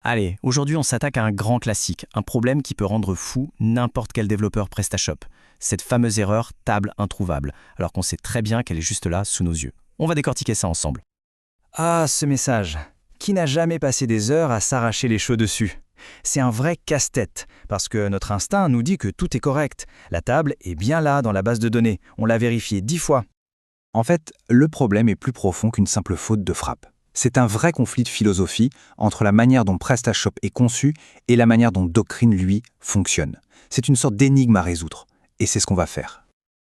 Allez, aujourd'hui on s'attaque à un grand classique, un problème qui peut rendre fou n'importe quel développeur PrestaShop. Cette fameuse erreur table introuvable, alors qu'on sait très bien qu'elle est juste là sous nos yeux. On va décortiquer ça ensemble. Ah, ce message. Qui n'a jamais passé des heures à s'arracher les cheveux dessus? C'est un vrai casse-tête, parce que notre instinct nous dit que tout est correct. La table est bien là dans la base de données, on l'a vérifié 10 fois. En fait, le problème est plus profond qu'une simple faute de frappe. C'est un vrai conflit de philosophie entre la manière dont PrestaShop est conçu et la manière dont Doctrine, lui, fonctionne. C'est une sorte d'énigme à résoudre, et c'est ce qu'on va faire.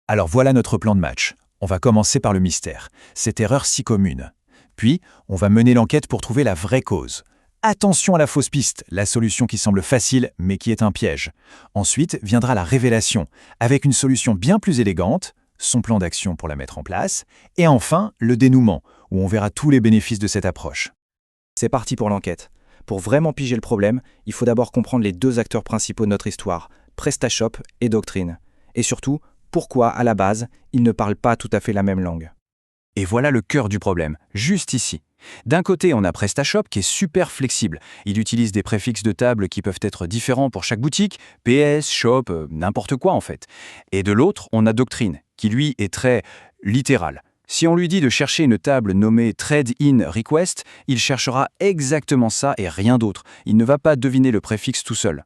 Alors voilà notre plan de match. On va commencer par le mystère, cette erreur si commune. Puis, on va mener l'enquête pour trouver la vraie cause. Attention à la fausse piste, la solution qui semble facile mais qui est un piège. Ensuite viendra la révélation, avec une solution bien plus élégante, son plan d'action pour la mettre en place, et enfin le dénouement, où on verra tous les bénéfices de cette approche. C'est parti pour l'enquête. Pour vraiment piger le problème, il faut d'abord comprendre les deux acteurs principaux de notre histoire, PrestaShop et Doctrine. Et surtout, pourquoi, à la base, ils ne parlent pas tout à fait la même langue. Et voilà le cœur du problème, juste ici. D'un côté, on a PrestaShop qui est super flexible. Il utilise des préfixes de table qui peuvent être différents pour chaque boutique, PS, Shop, n'importe quoi en fait. Et de l'autre, on a Doctrine, qui lui est très littéral. Si on lui dit de chercher une table nommée Trade in Request, il cherchera exactement ça et rien d'autre. Il ne va pas deviner le préfixe tout seul.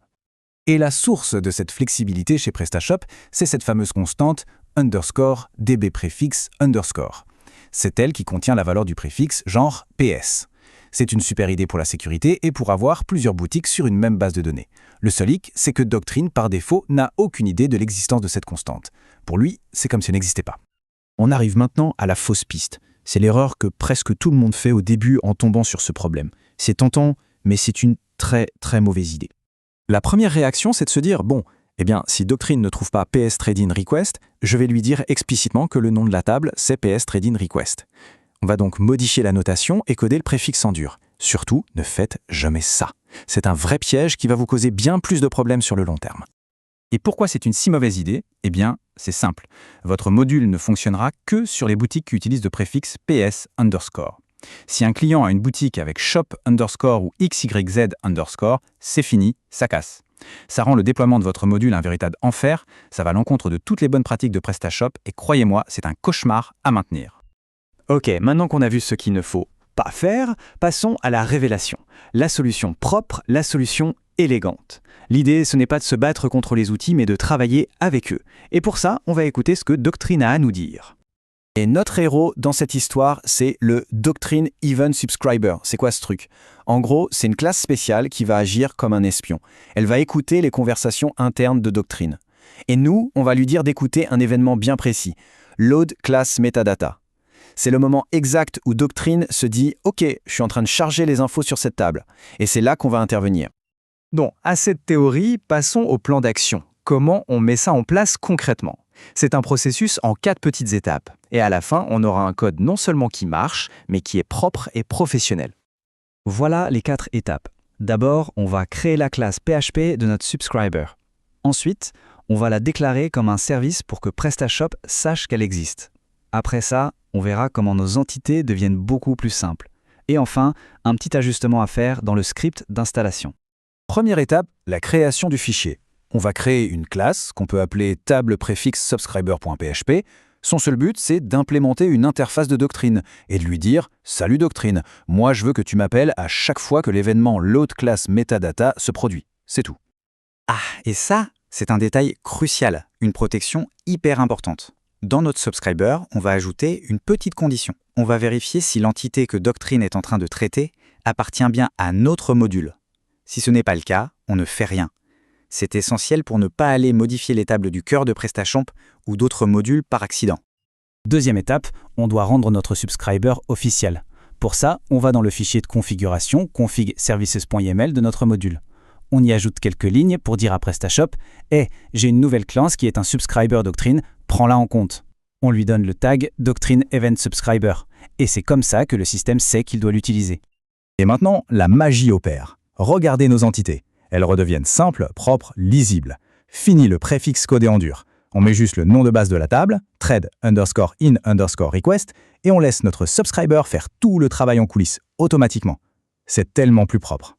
Et la source de cette flexibilité chez PrestaShop, c'est cette fameuse constante underscore db préfixe underscore. C'est elle qui contient la valeur du préfixe genre PS. C'est une super idée pour la sécurité et pour avoir plusieurs boutiques sur une même base de données. Le seul hic, c'est que Doctrine, par défaut, n'a aucune idée de l'existence de cette constante. Pour lui, c'est comme si elle n'existait pas. On arrive maintenant à la fausse piste. C'est l'erreur que presque tout le monde fait au début en tombant sur ce problème. C'est tentant, mais c'est une très très mauvaise idée. La première réaction, c'est de se dire, bon, si Doctrine ne trouve pas PS Trade-in Request, je vais lui dire explicitement que le nom de la table, c'est PS Trade-in Request. On va donc modifier la notation et coder le préfixe en dur. Surtout, ne faites jamais ça. C'est un vrai piège qui va vous causer bien plus de problèmes sur le long terme. Et pourquoi c'est une si mauvaise idée? C'est simple. Votre module ne fonctionnera que sur les boutiques qui utilisent le préfixe PS underscore. Si un client a une boutique avec shop underscore ou XYZ underscore, c'est fini, ça casse. Ça rend le déploiement de votre module un véritable enfer, ça va à l'encontre de toutes les bonnes pratiques de PrestaShop et croyez-moi, c'est un cauchemar à maintenir. Ok, maintenant qu'on a vu ce qu'il ne faut pas faire, passons à la révélation. La solution propre, la solution élégante. L'idée, ce n'est pas de se battre contre les outils, mais de travailler avec eux. Et pour ça, on va écouter ce que Doctrine a à nous dire. Et notre héros dans cette histoire, c'est le Doctrine Event Subscriber. C'est quoi ce truc? En gros, c'est une classe spéciale qui va agir comme un espion. Elle va écouter les conversations internes de Doctrine. Et nous, on va lui dire d'écouter un événement bien précis. Load class metadata. C'est le moment exact où Doctrine se dit « Ok, je suis en train de charger les infos sur cette table. » Et c'est là qu'on va intervenir. Bon, à cette théorie, passons au plan d'action. Comment on met ça en place concrètement? C'est un processus en 4 petites étapes. Et à la fin, on aura un code non seulement qui marche, mais qui est propre et professionnel. Voilà les 4 étapes. D'abord, on va créer la classe PHP de notre subscriber. Ensuite, on va la déclarer comme un service pour que PrestaShop sache qu'elle existe. Après ça, on verra comment nos entités deviennent beaucoup plus simples. Et enfin, un petit ajustement à faire dans le script d'installation. Première étape, la création du fichier. On va créer une classe qu'on peut appeler table préfixe subscriber.php. Son seul but, c'est d'implémenter une interface de Doctrine et de lui dire « Salut Doctrine, moi je veux que tu m'appelles à chaque fois que l'événement load class metadata se produit. » C'est tout. Ah, et ça, c'est un détail crucial, une protection hyper importante. Dans notre subscriber, on va ajouter une petite condition. On va vérifier si l'entité que Doctrine est en train de traiter appartient bien à notre module. Si ce n'est pas le cas, on ne fait rien. C'est essentiel pour ne pas aller modifier les tables du cœur de PrestaShop ou d'autres modules par accident. Deuxième étape, on doit rendre notre subscriber officiel. Pour ça, on va dans le fichier de configuration config services.yml de notre module. On y ajoute quelques lignes pour dire à PrestaShop « Hey, j'ai une nouvelle classe qui est un subscriber Doctrine, prends-la en compte. » On lui donne le tag Doctrine Event Subscriber. Et c'est comme ça que le système sait qu'il doit l'utiliser. Et maintenant, la magie opère. Regardez nos entités. Elles redeviennent simples, propres, lisibles. Fini le préfixe codé en dur. On met juste le nom de base de la table, thread underscore in underscore request, et on laisse notre subscriber faire tout le travail en coulisses, automatiquement. C'est tellement plus propre.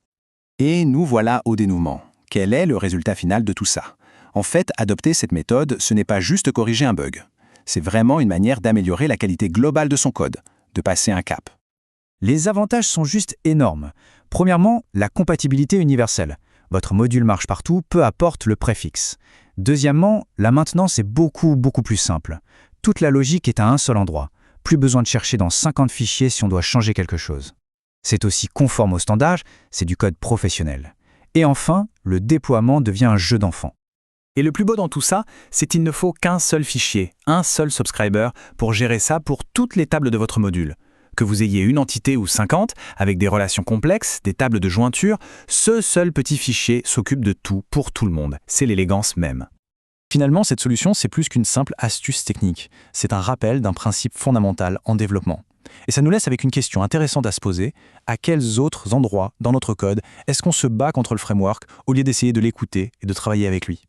Et nous voilà au dénouement. Quel est le résultat final de tout ça? En fait, adopter cette méthode, ce n'est pas juste corriger un bug. C'est vraiment une manière d'améliorer la qualité globale de son code, de passer un cap. Les avantages sont juste énormes. Premièrement, la compatibilité universelle. Votre module marche partout, peu importe le préfixe. Deuxièmement, la maintenance est beaucoup plus simple. Toute la logique est à un seul endroit. Plus besoin de chercher dans 50 fichiers si on doit changer quelque chose. C'est aussi conforme aux standards, c'est du code professionnel. Et enfin, le déploiement devient un jeu d'enfant. Et le plus beau dans tout ça, c'est qu'il ne faut qu'un seul fichier, un seul subscriber, pour gérer ça pour toutes les tables de votre module. Que vous ayez une entité ou 50, avec des relations complexes, des tables de jointure, ce seul petit fichier s'occupe de tout pour tout le monde. C'est l'élégance même. Finalement, cette solution, c'est plus qu'une simple astuce technique. C'est un rappel d'un principe fondamental en développement. Et ça nous laisse avec une question intéressante à se poser. À quels autres endroits dans notre code est-ce qu'on se bat contre le framework au lieu d'essayer de l'écouter et de travailler avec lui ?